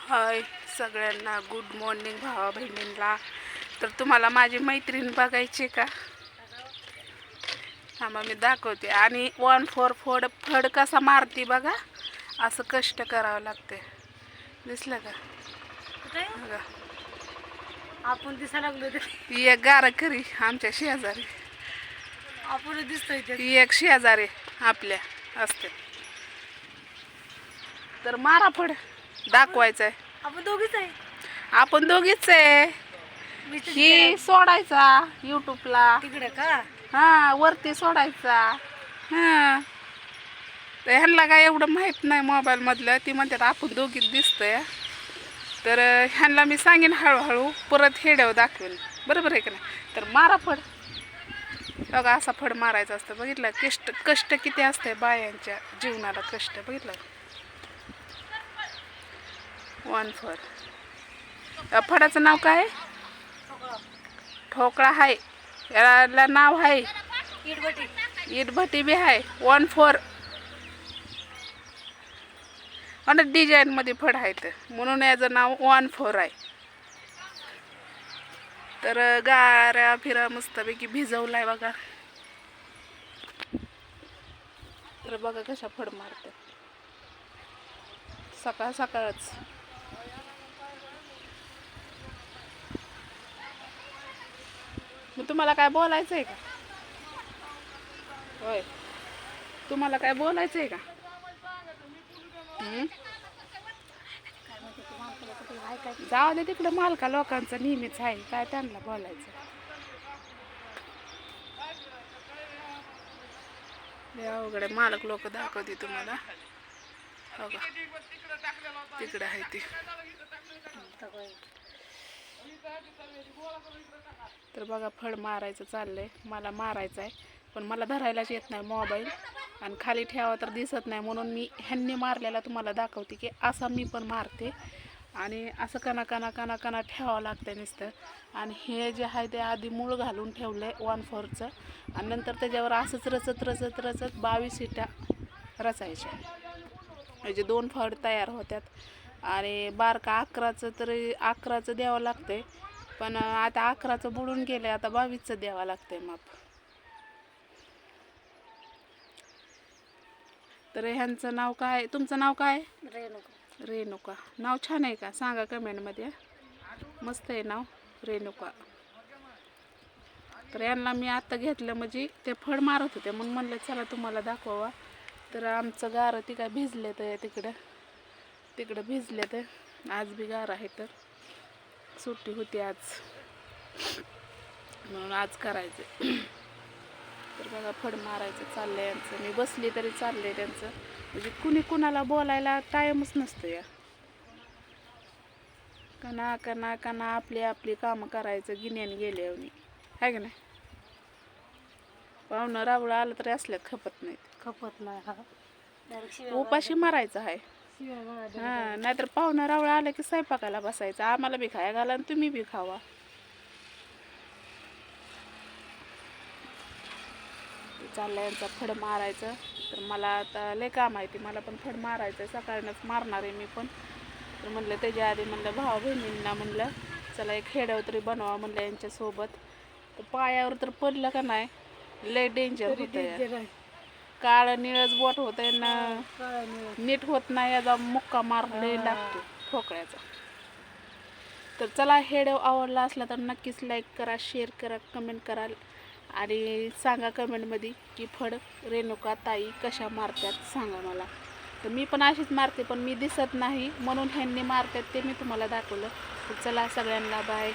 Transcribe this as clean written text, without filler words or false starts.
हाय सगळ्यांना, good morning भावा बहिणींना. तर तुम्हाला माझी मैत्रीण बघायची का? मग मी दाखवते. आणि 1-4 फड कसा मारती बघा. असं कष्ट करावं लागते. दिसलं का? बघा, आपण दिसायला लागलो ही एक गारकरी आमच्या शेजारी, आपण दिसतोय ते. ही एक शेजारी आपल्या असते. तर मारा फड दाखवायचं आहे. आपण दोघीच आहे. आपण दोघीच आहे. ही सोडायचा यूट्यूबला, तिकडे का? हा वरती सोडायचा. हा तर ह्यांना काय एवढं माहीत नाही मोबाईल मधलं. ती म्हणतात आपण दोघीच दिसतंय. तर ह्यांना मी सांगेन हळूहळू, परत हेड्यावर दाखवेन. बरोबर आहे का नाही? तर मारा फड. बघा असा फड मारायचा असतं. बघितलं कष्ट किती असतंय बायांच्या जीवनाला. कष्ट बघितलं. 1-4 फडाचं नाव काय? ठोकळा आहे. याला नाव आहे इटभटी बी आहे. 1-4 आणि डिझाईन मध्ये फड आहेत म्हणून याचं नाव 1-4 आहे. तर गाऱ्या फिरा मस्तपैकी भिजवलाय बघा. तर बघा कशा फड मारते सकाळ सकाळच. मग तुम्हाला काय बोलायचं आहे का? होय, तुम्हाला काय बोलायचं आहे का? जाऊ दे तिकडे, मालका लोकांचं नेहमीच आहे. काय त्यांना बोलायचं. अवघड मालक लोक दाखवते तुम्हाला. बघा तिकडे आहे ती. तर बघा फड मारायचं चाललंय. मला मारायचं आहे पण मला धरायलाच येत नाही मोबाईल, आणि खाली ठेवा तर दिसत नाही. म्हणून मी ह्यांनी मारलेला तुम्हाला दाखवते की असा मी पण मारते. आणि असं कणा कणा कणा कणा ठेवावं लागतं नुसतं. आणि हे जे आहे ते आधी मूळ घालून ठेवलं आहे 1-4चं, आणि नंतर त्याच्यावर असंच रचत रचत रचत 22 शिट्या रचायच्या. म्हणजे 2 फड तयार होत्यात. आणि बारका 11चं तरी 11चं द्यावं लागतंय. पण आता 11चं बुडून गेलं, आता 22चं द्यावं लागतंय माप. तर ह्यांचं नाव काय? तुमचं नाव काय? रेणुका. नाव छान आहे का? सांगा कमेंटमध्ये. मस्त आहे नाव, रेणुका. तर यांना मी आत्ता घेतलं म्हणजे ते फड मारत होते म्हणून म्हणलं चला तुम्हाला दाखवा. तर आमचं गारं ती काय भिजले तर तिकडं भिजले तर. आज बी गार आहे, तर सुट्टी होती आज म्हणून आज करायचं. तर बघा फड मारायचं चाललंय यांचं. मी बसली तरी चाललंय त्यांचं. म्हणजे कुणी कुणाला बोलायला टाईमच नसतो या. कना कना कना आपली आपली कामं करायचं गिन्यान गेले आहे का नाही? पाहुणं रावळं आलं तरी असल्या खपत नाही. उपाशी मारायचं आहे. हा, नाहीतर पाहुणं रावळं आलं की स्वयंपाकाला बसायचं. आम्हाला बी खाया घाला आणि तुम्ही बी खावा. चाललंय यांचा फड मारायचं. तर मला आता लय काम आहे, ते मला पण फड मारायचं. सकाळीच मारणार आहे मी पण. तर म्हणलं त्याच्या आधी म्हणलं भाऊ बहिणींना म्हणलं चला एक खेड्यावर तरी बनवा म्हणलं यांच्यासोबत. तर पायावर तर पडलं का नाही लय डेंजर होतं. काळं निळच बोट होतंय ना, नीट होत नाही. याचा मुक्का मारले लागतो ठोकळ्याचा. तर चला, हेडव आवडला असला तर नक्कीच लाईक करा, शेअर करा, कमेंट करा. आणि सांगा कमेंटमध्ये की फड रेणुका ताई कशा मारतात सांगा मला. तर मी पण अशीच मारते, पण मी दिसत नाही म्हणून ह्यांनी मारतात ते मी तुम्हाला दाखवलं. तर चला सगळ्यांना बाय.